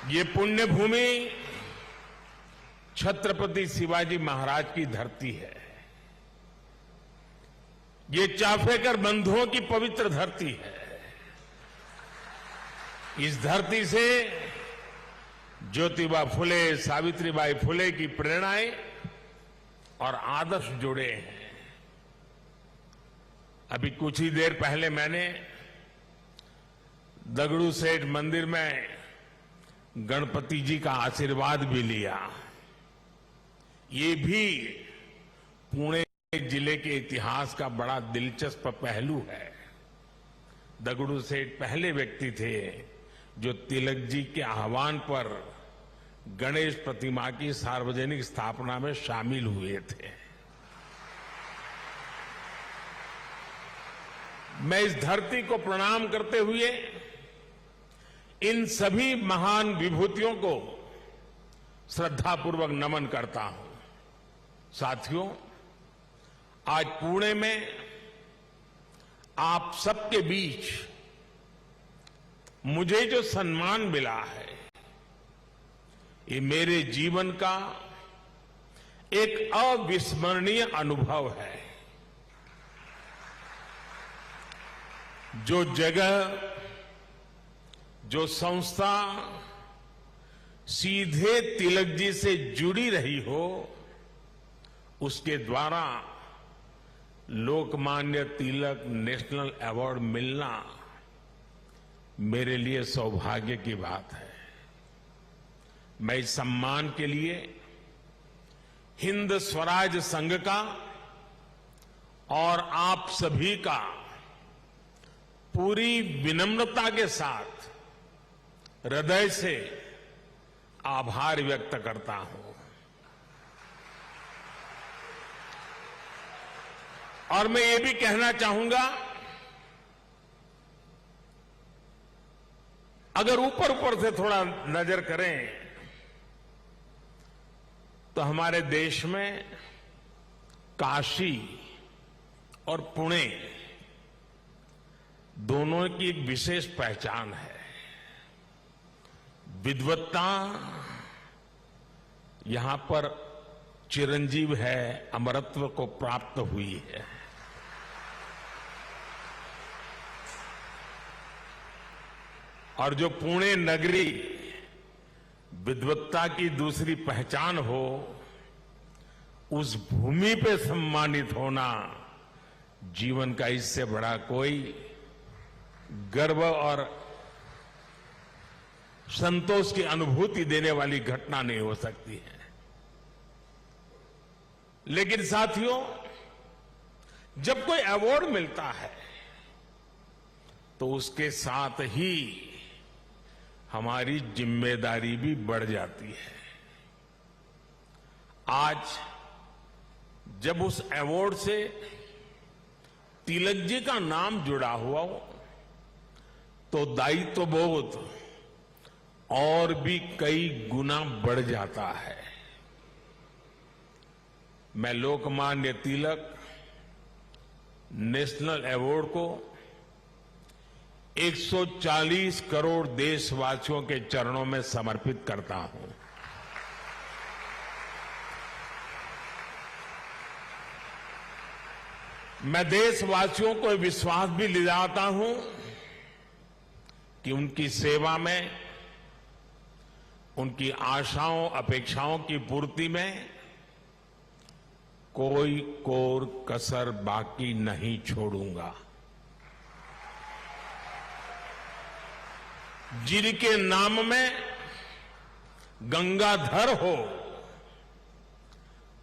ये पुण्य भूमि छत्रपति शिवाजी महाराज की धरती है। ये चाफेकर बंधुओं की पवित्र धरती है। इस धरती से ज्योतिबा फुले, सावित्रीबाई फुले की प्रेरणाएं और आदर्श जुड़े हैं। अभी कुछ ही देर पहले मैंने दगड़ू सेठ मंदिर में गणपति जी का आशीर्वाद भी लिया। ये भी पुणे जिले के इतिहास का बड़ा दिलचस्प पहलू है। दगड़ू सेठ पहले व्यक्ति थे जो तिलक जी के आह्वान पर गणेश प्रतिमा की सार्वजनिक स्थापना में शामिल हुए थे। मैं इस धरती को प्रणाम करते हुए इन सभी महान विभूतियों को श्रद्धापूर्वक नमन करता हूं। साथियों, आज पुणे में आप सबके बीच मुझे जो सम्मान मिला है, ये मेरे जीवन का एक अविस्मरणीय अनुभव है। जो जगह, जो संस्था सीधे तिलक जी से जुड़ी रही हो, उसके द्वारा लोकमान्य तिलक नेशनल अवार्ड मिलना मेरे लिए सौभाग्य की बात है। मैं इस सम्मान के लिए हिंद स्वराज संघ का और आप सभी का पूरी विनम्रता के साथ हृदय से आभार व्यक्त करता हूं। और मैं ये भी कहना चाहूंगा, अगर ऊपर ऊपर से थोड़ा नजर करें तो हमारे देश में काशी और पुणे दोनों की एक विशेष पहचान है। विद्वत्ता यहां पर चिरंजीव है, अमरत्व को प्राप्त हुई है। और जो पुणे नगरी विद्वत्ता की दूसरी पहचान हो, उस भूमि पे सम्मानित होना जीवन का इससे बड़ा कोई गर्व और संतोष की अनुभूति देने वाली घटना नहीं हो सकती है। लेकिन साथियों, जब कोई अवार्ड मिलता है तो उसके साथ ही हमारी जिम्मेदारी भी बढ़ जाती है। आज जब उस अवार्ड से तिलक जी का नाम जुड़ा हुआ हो, तो दायित्व बोध और भी कई गुना बढ़ जाता है। मैं लोकमान्य तिलक नेशनल अवार्ड को 140 करोड़ देशवासियों के चरणों में समर्पित करता हूं। मैं देशवासियों को विश्वास भी दिलाता हूं कि उनकी सेवा में, उनकी आशाओं अपेक्षाओं की पूर्ति में कोई कोर कसर बाकी नहीं छोड़ूंगा। जिनके नाम में गंगाधर हो,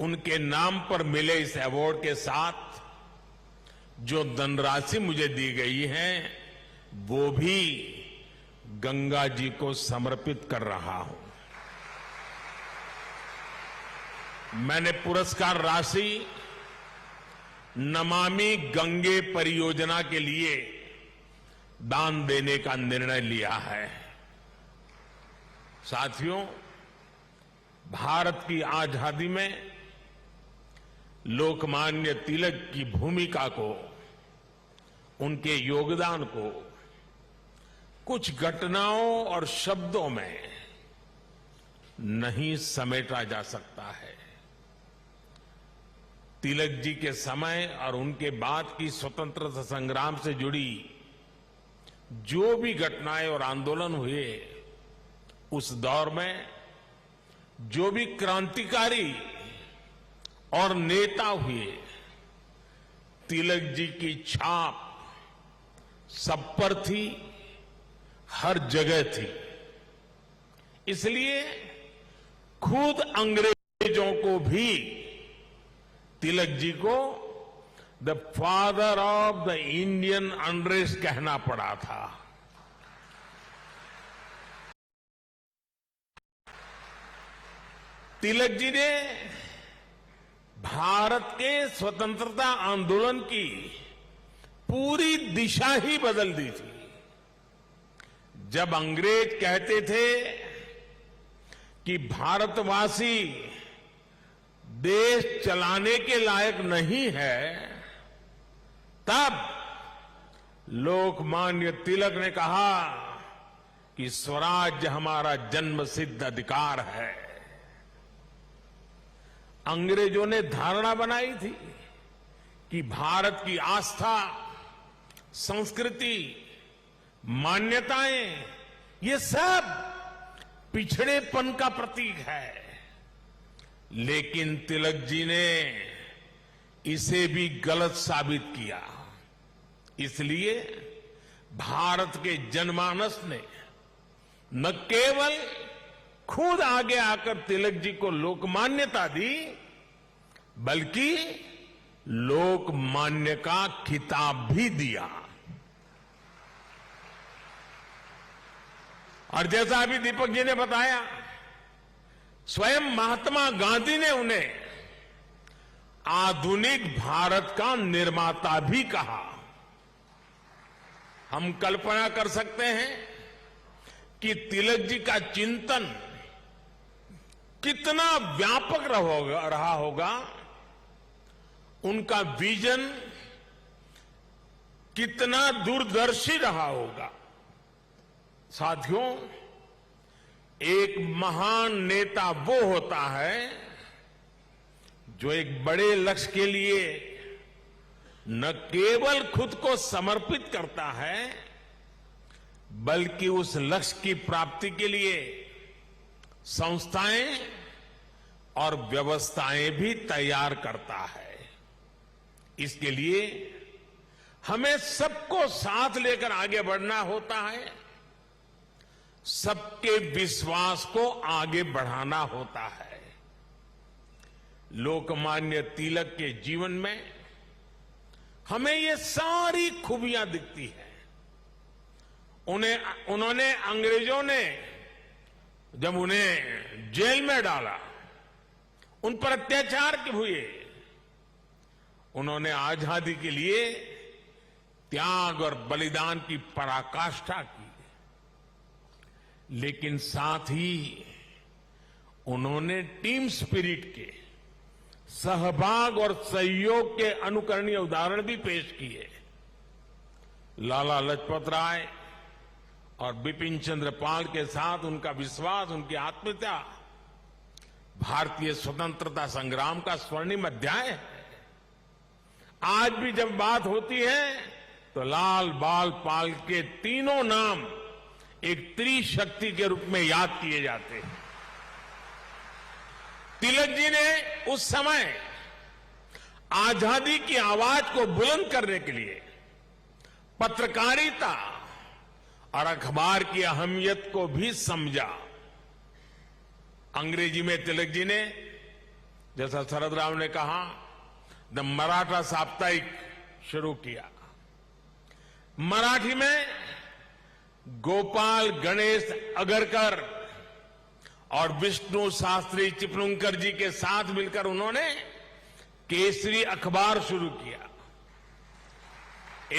उनके नाम पर मिले इस अवार्ड के साथ जो धनराशि मुझे दी गई है, वो भी गंगा जी को समर्पित कर रहा हूं। मैंने पुरस्कार राशि नमामि गंगे परियोजना के लिए दान देने का निर्णय लिया है। साथियों, भारत की आजादी में लोकमान्य तिलक की भूमिका को, उनके योगदान को कुछ घटनाओं और शब्दों में नहीं समेटा जा सकता है। तिलक जी के समय और उनके बाद की स्वतंत्रता संग्राम से जुड़ी जो भी घटनाएं और आंदोलन हुए, उस दौर में जो भी क्रांतिकारी और नेता हुए, तिलक जी की छाप सब पर थी, हर जगह थी। इसलिए खुद अंग्रेजों को भी तिलक जी को the father of the Indian unrest कहना पड़ा था। तिलक जी ने भारत के स्वतंत्रता आंदोलन की पूरी दिशा ही बदल दी थी। जब अंग्रेज कहते थे कि भारतवासी देश चलाने के लायक नहीं है, तब लोकमान्य तिलक ने कहा कि स्वराज्य हमारा जन्मसिद्ध अधिकार है। अंग्रेजों ने धारणा बनाई थी कि भारत की आस्था, संस्कृति, मान्यताएं, ये सब पिछड़ेपन का प्रतीक है। लेकिन तिलक जी ने इसे भी गलत साबित किया। इसलिए भारत के जनमानस ने न केवल खुद आगे आकर तिलक जी को लोकमान्यता दी, बल्कि लोकमान्य का खिताब भी दिया। और जैसा अभी दीपक जी ने बताया, स्वयं महात्मा गांधी ने उन्हें आधुनिक भारत का निर्माता भी कहा। हम कल्पना कर सकते हैं कि तिलक जी का चिंतन कितना व्यापक रहा होगा, उनका विजन कितना दूरदर्शी रहा होगा। साथियों, एक महान नेता वो होता है जो एक बड़े लक्ष्य के लिए न केवल खुद को समर्पित करता है, बल्कि उस लक्ष्य की प्राप्ति के लिए संस्थाएं और व्यवस्थाएं भी तैयार करता है। इसके लिए हमें सबको साथ लेकर आगे बढ़ना होता है, सबके विश्वास को आगे बढ़ाना होता है। लोकमान्य तिलक के जीवन में हमें ये सारी खूबियां दिखती हैं। उन्होंने अंग्रेजों ने जब उन्हें जेल में डाला, उन पर अत्याचार हुए, उन्होंने आजादी के लिए त्याग और बलिदान की पराकाष्ठा की। लेकिन साथ ही उन्होंने टीम स्पिरिट के, सहभाग और सहयोग के अनुकरणीय उदाहरण भी पेश किए। लाला लाजपत राय और बिपिन चंद्र पाल के साथ उनका विश्वास, उनकी आत्मीयता भारतीय स्वतंत्रता संग्राम का स्वर्णिम अध्याय है। आज भी जब बात होती है तो लाल, बाल, पाल के तीनों नाम एक त्रिशक्ति के रूप में याद किए जाते हैं। तिलक जी ने उस समय आजादी की आवाज को बुलंद करने के लिए पत्रकारिता और अखबार की अहमियत को भी समझा। अंग्रेजी में तिलक जी ने, जैसा शरद राव ने कहा, द मराठा साप्ताहिक शुरू किया। मराठी में गोपाल गणेश अगरकर और विष्णु शास्त्री चिपळूणकर जी के साथ मिलकर उन्होंने केसरी अखबार शुरू किया।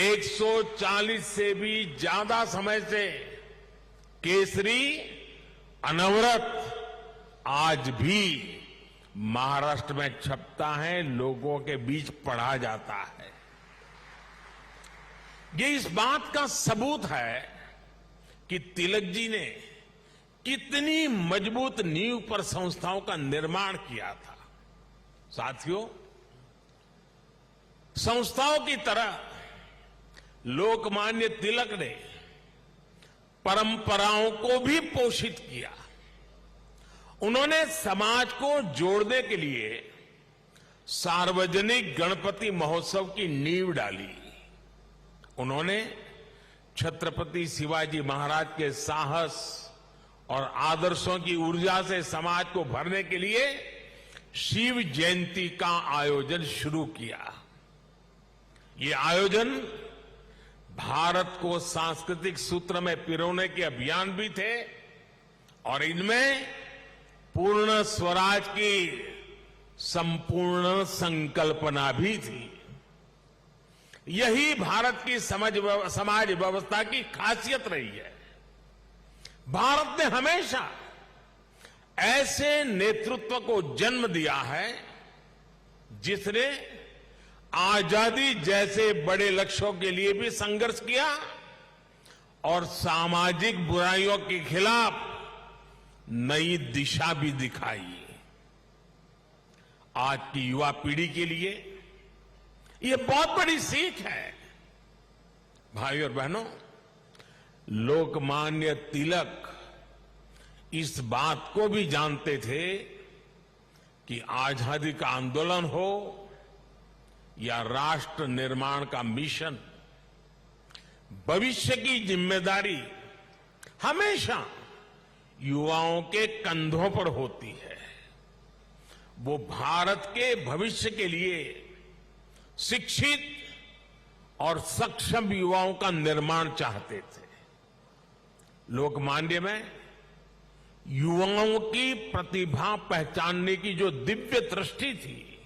140 से भी ज्यादा समय से केसरी अनवरत आज भी महाराष्ट्र में छपता है, लोगों के बीच पढ़ा जाता है। ये इस बात का सबूत है कि तिलक जी ने कितनी मजबूत नींव पर संस्थाओं का निर्माण किया था। साथियों, संस्थाओं की तरह लोकमान्य तिलक ने परंपराओं को भी पोषित किया। उन्होंने समाज को जोड़ने के लिए सार्वजनिक गणपति महोत्सव की नींव डाली। उन्होंने छत्रपति शिवाजी महाराज के साहस और आदर्शों की ऊर्जा से समाज को भरने के लिए शिव जयंती का आयोजन शुरू किया। ये आयोजन भारत को सांस्कृतिक सूत्र में पिरोने के अभियान भी थे और इनमें पूर्ण स्वराज की संपूर्ण संकल्पना भी थी। यही भारत की समाज व्यवस्था की खासियत रही है। भारत ने हमेशा ऐसे नेतृत्व को जन्म दिया है जिसने आजादी जैसे बड़े लक्ष्यों के लिए भी संघर्ष किया और सामाजिक बुराइयों के खिलाफ नई दिशा भी दिखाई। आज की युवा पीढ़ी के लिए ये बहुत बड़ी सीख है। भाई और बहनों, लोकमान्य तिलक इस बात को भी जानते थे कि आजादी का आंदोलन हो या राष्ट्र निर्माण का मिशन, भविष्य की जिम्मेदारी हमेशा युवाओं के कंधों पर होती है। वो भारत के भविष्य के लिए शिक्षित और सक्षम युवाओं का निर्माण चाहते थे। लोकमान्य में युवाओं की प्रतिभा पहचानने की जो दिव्य दृष्टि थी,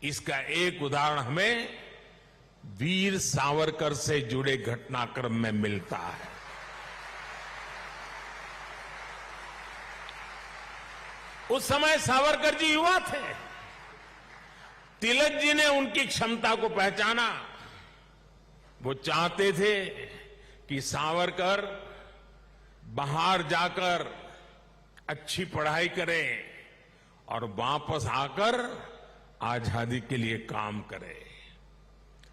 इसका एक उदाहरण हमें वीर सावरकर से जुड़े घटनाक्रम में मिलता है। उस समय सावरकर जी युवा थे। तिलक जी ने उनकी क्षमता को पहचाना। वो चाहते थे कि सावरकर बाहर जाकर अच्छी पढ़ाई करें और वापस आकर आजादी के लिए काम करें।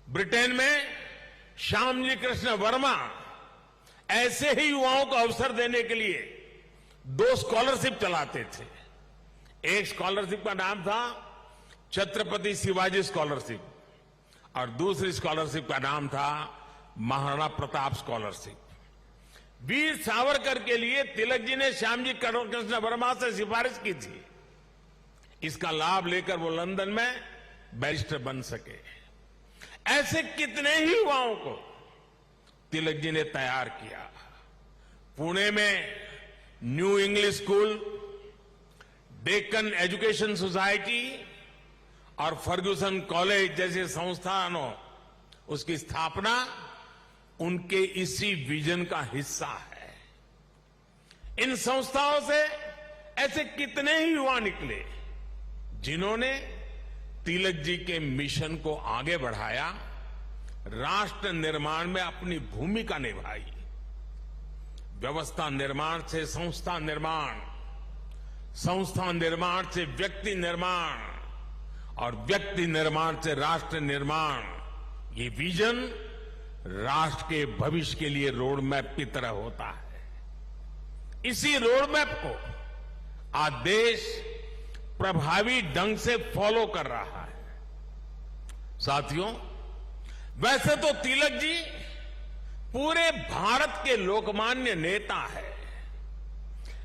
ब्रिटेन में श्यामजी कृष्ण वर्मा ऐसे ही युवाओं को अवसर देने के लिए 2 स्कॉलरशिप चलाते थे। एक स्कॉलरशिप का नाम था छत्रपति शिवाजी स्कॉलरशिप और दूसरी स्कॉलरशिप का नाम था महाराणा प्रताप स्कॉलरशिप। वीर सावरकर के लिए तिलक जी ने श्यामजी कृष्ण वर्मा से सिफारिश की थी। इसका लाभ लेकर वो लंदन में बैरिस्टर बन सके। ऐसे कितने ही युवाओं को तिलक जी ने तैयार किया। पुणे में new English school, Deccan education society और फर्ग्यूसन कॉलेज जैसे संस्थानों, उसकी स्थापना उनके इसी विजन का हिस्सा है। इन संस्थाओं से ऐसे कितने ही युवा निकले जिन्होंने तिलक जी के मिशन को आगे बढ़ाया, राष्ट्र निर्माण में अपनी भूमिका निभाई। व्यवस्था निर्माण से संस्था निर्माण, संस्था निर्माण से व्यक्ति निर्माण और व्यक्ति निर्माण से राष्ट्र निर्माण, ये विजन राष्ट्र के भविष्य के लिए रोड मैप की तरह होता है। इसी रोड मैप को आज देश प्रभावी ढंग से फॉलो कर रहा है। साथियों, वैसे तो तिलक जी पूरे भारत के लोकमान्य नेता है,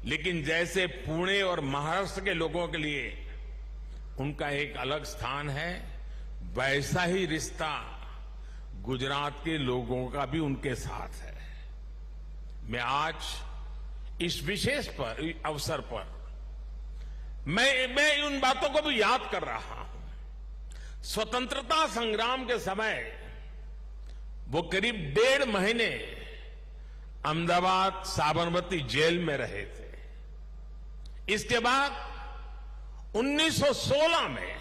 लेकिन जैसे पुणे और महाराष्ट्र के लोगों के लिए उनका एक अलग स्थान है, वैसा ही रिश्ता गुजरात के लोगों का भी उनके साथ है। मैं आज इस विशेष अवसर पर मैं उन बातों को भी याद कर रहा हूं। स्वतंत्रता संग्राम के समय वो करीब 1.5 महीने अहमदाबाद साबरमती जेल में रहे थे। इसके बाद 1916 में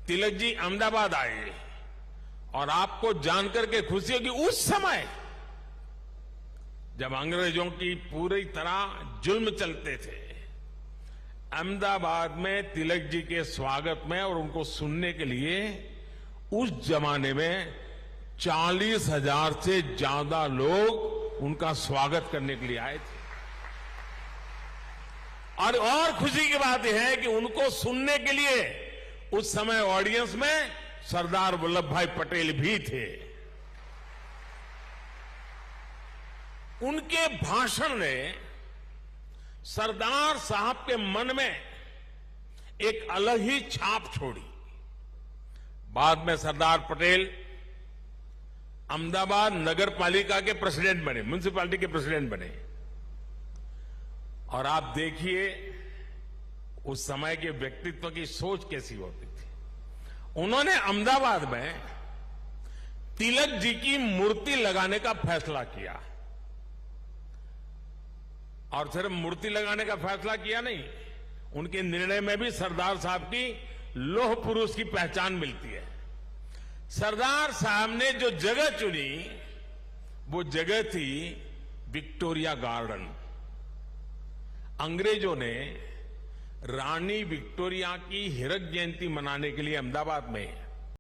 तिलक जी अहमदाबाद आए और आपको जानकर के खुशी होगी, उस समय जब अंग्रेजों की पूरी तरह जुल्म चलते थे, अहमदाबाद में तिलक जी के स्वागत में और उनको सुनने के लिए उस जमाने में 40,000 से ज्यादा लोग उनका स्वागत करने के लिए आए थे। और खुशी की बात यह है कि उनको सुनने के लिए उस समय ऑडियंस में सरदार वल्लभ भाई पटेल भी थे। उनके भाषण ने सरदार साहब के मन में एक अलग ही छाप छोड़ी। बाद में सरदार पटेल अहमदाबाद नगर पालिका के प्रेसिडेंट बने, म्युनिसिपैलिटी के प्रेसिडेंट बने। और आप देखिए उस समय के व्यक्तित्व की सोच कैसी होती थी। उन्होंने अहमदाबाद में तिलक जी की मूर्ति लगाने का फैसला किया। और सिर्फ मूर्ति लगाने का फैसला किया नहीं, उनके निर्णय में भी सरदार साहब की लौह पुरुष की पहचान मिलती है। सरदार साहब ने जो जगह चुनी वो जगह थी विक्टोरिया गार्डन। अंग्रेजों ने रानी विक्टोरिया की हीरक जयंती मनाने के लिए अहमदाबाद में